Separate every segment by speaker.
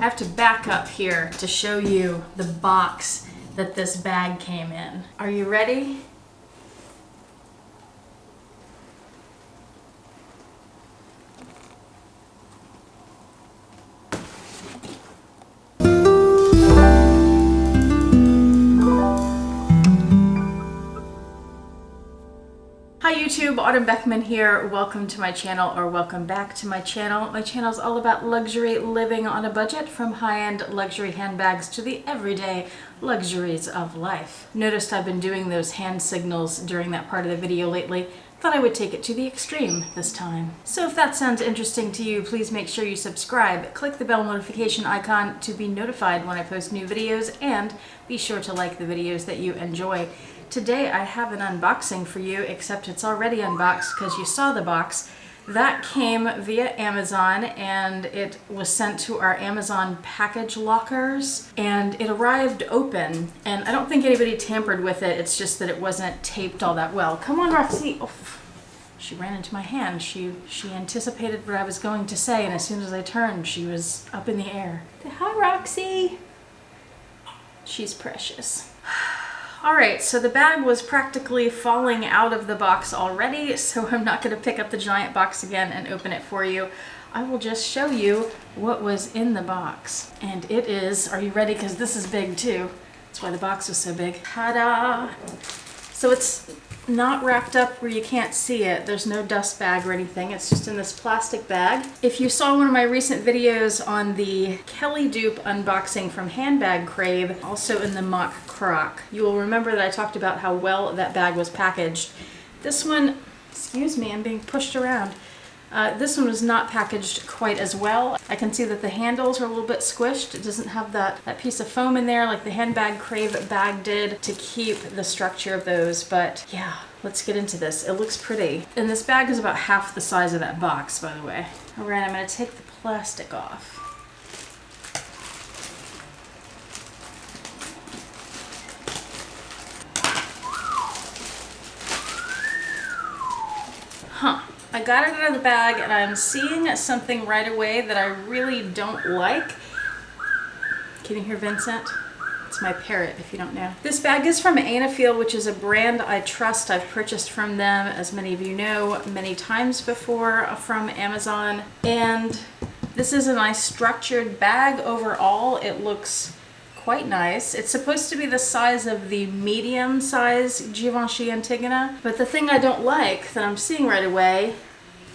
Speaker 1: have to back up here to show you the box that this bag came in. Are you ready? Hi YouTube, Autumn Beckman here. Welcome to my channel, or welcome back to my channel. My channel is all about luxury living on a budget, from high-end luxury handbags to the everyday luxuries of life. Noticed I've been doing those hand signals during that part of the video lately. Thought I would take it to the extreme this time. So if that sounds interesting to you, please make sure you subscribe. Click the bell notification icon to be notified when I post new videos, and be sure to like the videos that you enjoy. Today I have an unboxing for you, except it's already unboxed because you saw the box. That came via Amazon, and it was sent to our Amazon package lockers, and it arrived open, and I don't think anybody tampered with it. It's just that it wasn't taped all that well. Come on, Roxy. Oh, she ran into my hand. She anticipated what I was going to say, and as soon as I turned, she was up in the air. Hi, Roxy. She's precious. Alright, so the bag was practically falling out of the box already, so I'm not going to pick up the giant box again and open it for you. I will just show you what was in the box. And it is, are you ready? Because this is big too. That's why the box was so big. Ta-da! So it's not wrapped up where you can't see it. There's no dust bag or anything. It's just in this plastic bag. If you saw one of my recent videos on the Kelly dupe unboxing from Handbag Crave, also in the mock croc, you will remember that I talked about how well that bag was packaged. This one, excuse me, I'm being pushed around. This one was not packaged quite as well. I can see that the handles are a little bit squished. It doesn't have that piece of foam in there like the Handbag Crave bag did to keep the structure of those. But yeah, let's get into this. It looks pretty. And this bag is about half the size of that box, by the way. All right, I'm gonna take the plastic off. Huh. I got it out of the bag, and I'm seeing something right away that I really don't like. Can you hear Vincent? It's my parrot, if you don't know. This bag is from Ainifeel, which is a brand I trust. I've purchased from them, as many of you know, many times before from Amazon. And this is a nice structured bag overall. It looks quite nice. It's supposed to be the size of the medium size Givenchy Antigona, but the thing I don't like that I'm seeing right away,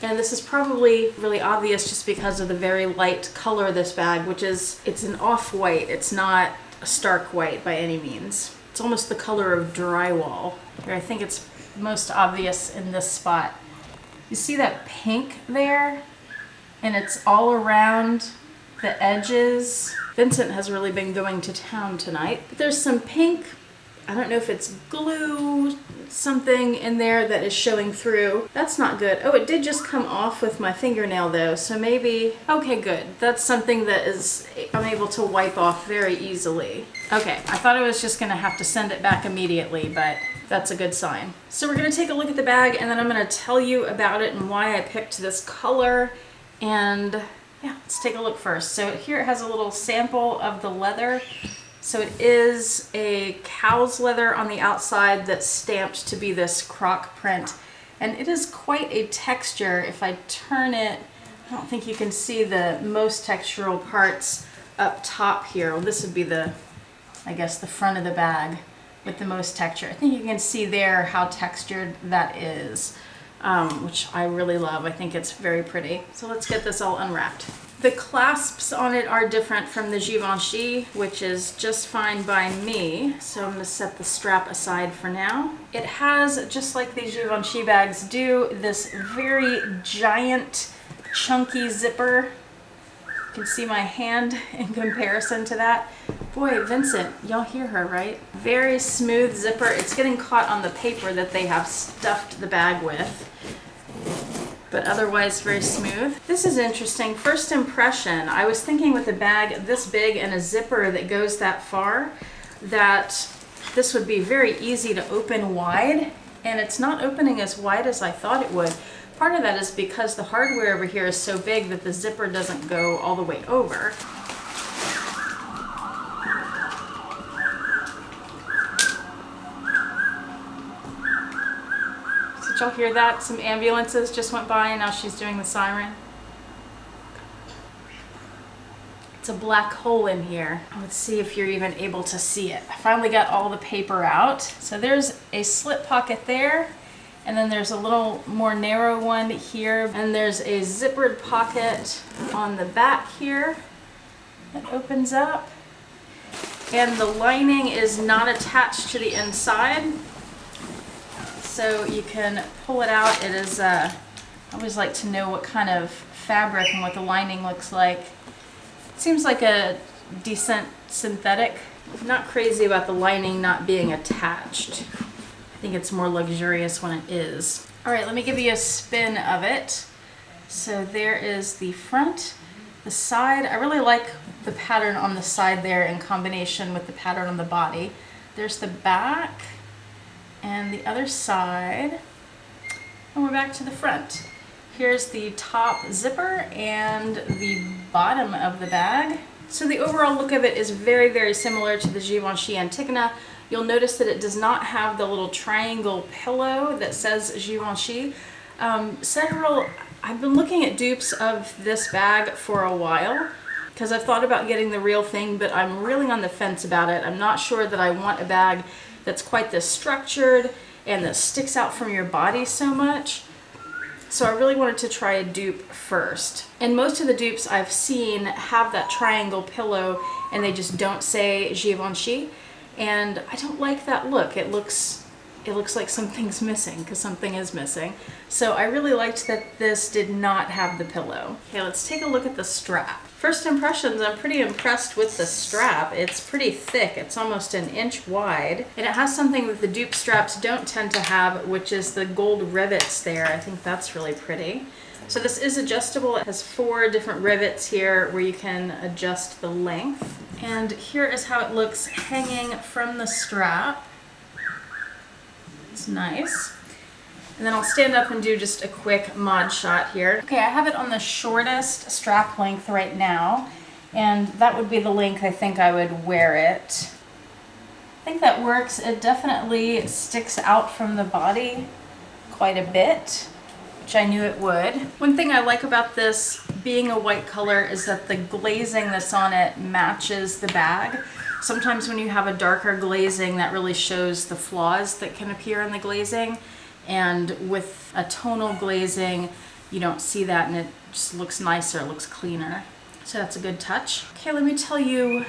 Speaker 1: and this is probably really obvious just because of the very light color of this bag, which is, it's an off-white. It's not a stark white by any means. It's almost the color of drywall. Here, I think it's most obvious in this spot. You see that pink there? And it's all around the edges. Vincent has really been going to town tonight. But there's some pink, I don't know if it's glue, something in there that is showing through. That's not good. Oh, it did just come off with my fingernail though, so maybe, okay, good. That's something that I'm able to wipe off very easily. Okay, I thought I was just gonna have to send it back immediately, but that's a good sign. So we're gonna take a look at the bag, and then I'm gonna tell you about it and why I picked this color, and yeah, let's take a look first. So here it has a little sample of the leather. So it is a cow's leather on the outside that's stamped to be this croc print. And it is quite a texture. If I turn it, I don't think you can see the most textural parts up top here. Well, this would be the, I guess, the front of the bag with the most texture. I think you can see there how textured that is. Which I really love. I think it's very pretty. So let's get this all unwrapped. The clasps on it are different from the Givenchy, which is just fine by me. So I'm gonna set the strap aside for now. It has, just like the Givenchy bags do, this very giant, chunky zipper. You can see my hand in comparison to that. Boy, Vincent, y'all hear her, right? Very smooth zipper. It's getting caught on the paper that they have stuffed the bag with, but otherwise very smooth. This is interesting. First impression, I was thinking with a bag this big and a zipper that goes that far, that this would be very easy to open wide, and it's not opening as wide as I thought it would. Part of that is because the hardware over here is so big that the zipper doesn't go all the way over. Did y'all hear that? Some ambulances just went by and now she's doing the siren. It's a black hole in here. Let's see if you're even able to see it. I finally got all the paper out. So there's a slip pocket there, and then there's a little more narrow one here, and there's a zippered pocket on the back here that opens up. And the lining is not attached to the inside, so you can pull it out. It is, I always like to know what kind of fabric and what the lining looks like. Seems like a decent synthetic. I'm not crazy about the lining not being attached. I think it's more luxurious when it is. All right, let me give you a spin of it. So there is the front, the side. I really like the pattern on the side there in combination with the pattern on the body. There's the back and the other side. And we're back to the front. Here's the top zipper and the bottom of the bag. So the overall look of it is very, very similar to the Givenchy Antigona. You'll notice that it does not have the little triangle pillow that says Givenchy. I've been looking at dupes of this bag for a while because I've thought about getting the real thing, but I'm really on the fence about it. I'm not sure that I want a bag that's quite this structured and that sticks out from your body so much. So I really wanted to try a dupe first. And most of the dupes I've seen have that triangle pillow and they just don't say Givenchy. And I don't like that look. It looks like something's missing, because something is missing. So I really liked that this did not have the pillow. Okay, let's take a look at the strap. First impressions, I'm pretty impressed with the strap. It's pretty thick. It's almost an inch wide. And it has something that the dupe straps don't tend to have, which is the gold rivets there. I think that's really pretty. So this is adjustable. It has 4 different rivets here where you can adjust the length. And here is how it looks hanging from the strap. It's nice. And then I'll stand up and do just a quick mod shot here. Okay, I have it on the shortest strap length right now, and that would be the length I think I would wear it. I think that works. It definitely sticks out from the body quite a bit, which I knew it would. One thing I like about this being a white color is that the glazing that's on it matches the bag. Sometimes when you have a darker glazing, that really shows the flaws that can appear in the glazing. And with a tonal glazing, you don't see that, and it just looks nicer, it looks cleaner. So that's a good touch. Okay, let me tell you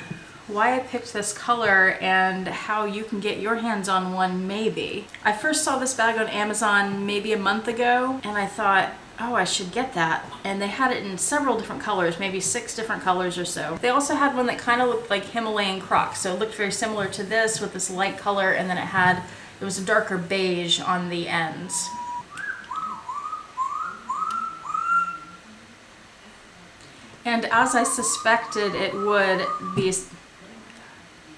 Speaker 1: why I picked this color and how you can get your hands on one maybe. I first saw this bag on Amazon maybe a month ago, and I thought, oh, I should get that. And they had it in several different colors, maybe 6 different colors or so. They also had one that kind of looked like Himalayan croc, so it looked very similar to this with this light color, and then it was a darker beige on the ends. And as I suspected it would,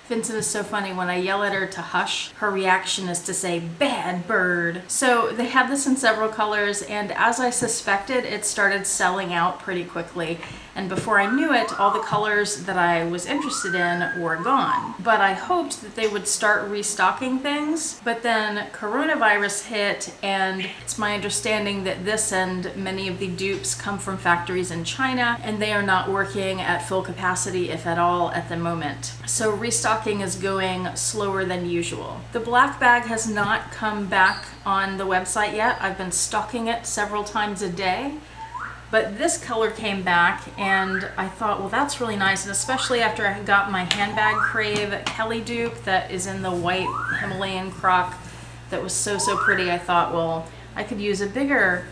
Speaker 1: Vincent is so funny. When I yell at her to hush, her reaction is to say, "Bad bird." So they had this in several colors, and as I suspected, it started selling out pretty quickly. And before I knew it, all the colors that I was interested in were gone. But I hoped that they would start restocking things. But then coronavirus hit, and it's my understanding that this and many of the dupes come from factories in China, and they are not working at full capacity, if at all, at the moment. So restocking is going slower than usual. The black bag has not come back on the website yet. I've been stocking it several times a day. But this color came back, and I thought, well, that's really nice. And especially after I got my handbag crave Kelly dupe that is in the white Himalayan croc that was so, so pretty, I thought, well, I could use a bigger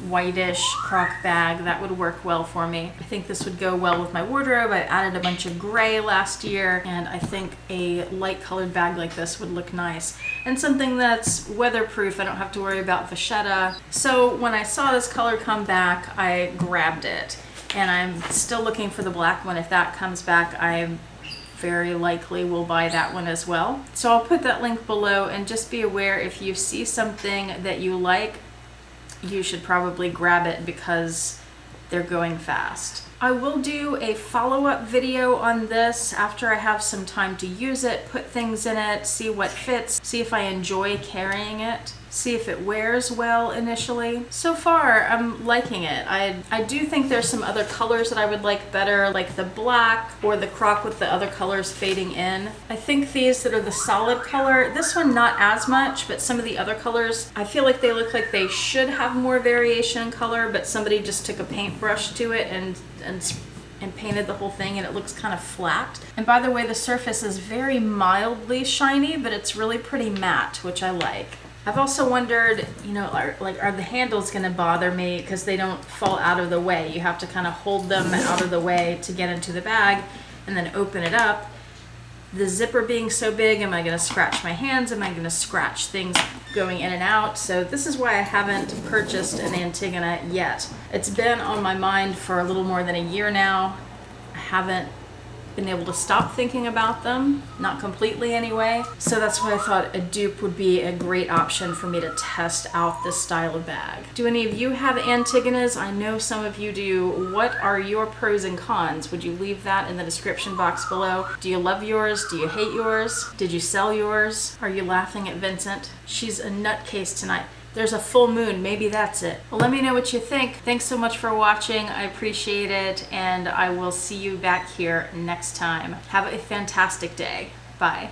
Speaker 1: whitish croc bag. That would work well for me. I think this would go well with my wardrobe. I added a bunch of gray last year, and I think a light colored bag like this would look nice. And something that's weatherproof. I don't have to worry about vachetta. So when I saw this color come back, I grabbed it. And I'm still looking for the black one. If that comes back, I very likely will buy that one as well. So I'll put that link below, and just be aware if you see something that you like, you should probably grab it because they're going fast. I will do a follow-up video on this after I have some time to use it, put things in it, see what fits, see if I enjoy carrying it, see if it wears well initially. So far, I'm liking it. I do think there's some other colors that I would like better, like the black or the croc with the other colors fading in. I think these that are the solid color, this one not as much, but some of the other colors, I feel like they look like they should have more variation in color, but somebody just took a paintbrush to it and painted the whole thing, and it looks kind of flat. And by the way, the surface is very mildly shiny, but it's really pretty matte, which I like. I've also wondered, you know, are the handles gonna bother me because they don't fall out of the way? You have to kind of hold them out of the way to get into the bag and then open it up. The zipper being so big, am I gonna scratch my hands? Am I gonna scratch things going in and out? So this is why I haven't purchased an Antigona yet. It's been on my mind for a little more than a year now. I haven't been able to stop thinking about them, not completely anyway. So that's why I thought a dupe would be a great option for me to test out this style of bag. Do any of you have Antigonas? I know some of you do. What are your pros and cons? Would you leave that in the description box below? Do you love yours? Do you hate yours? Did you sell yours? Are you laughing at Vincent? She's a nutcase tonight. There's a full moon, maybe that's it. Well, let me know what you think. Thanks so much for watching, I appreciate it, and I will see you back here next time. Have a fantastic day. Bye.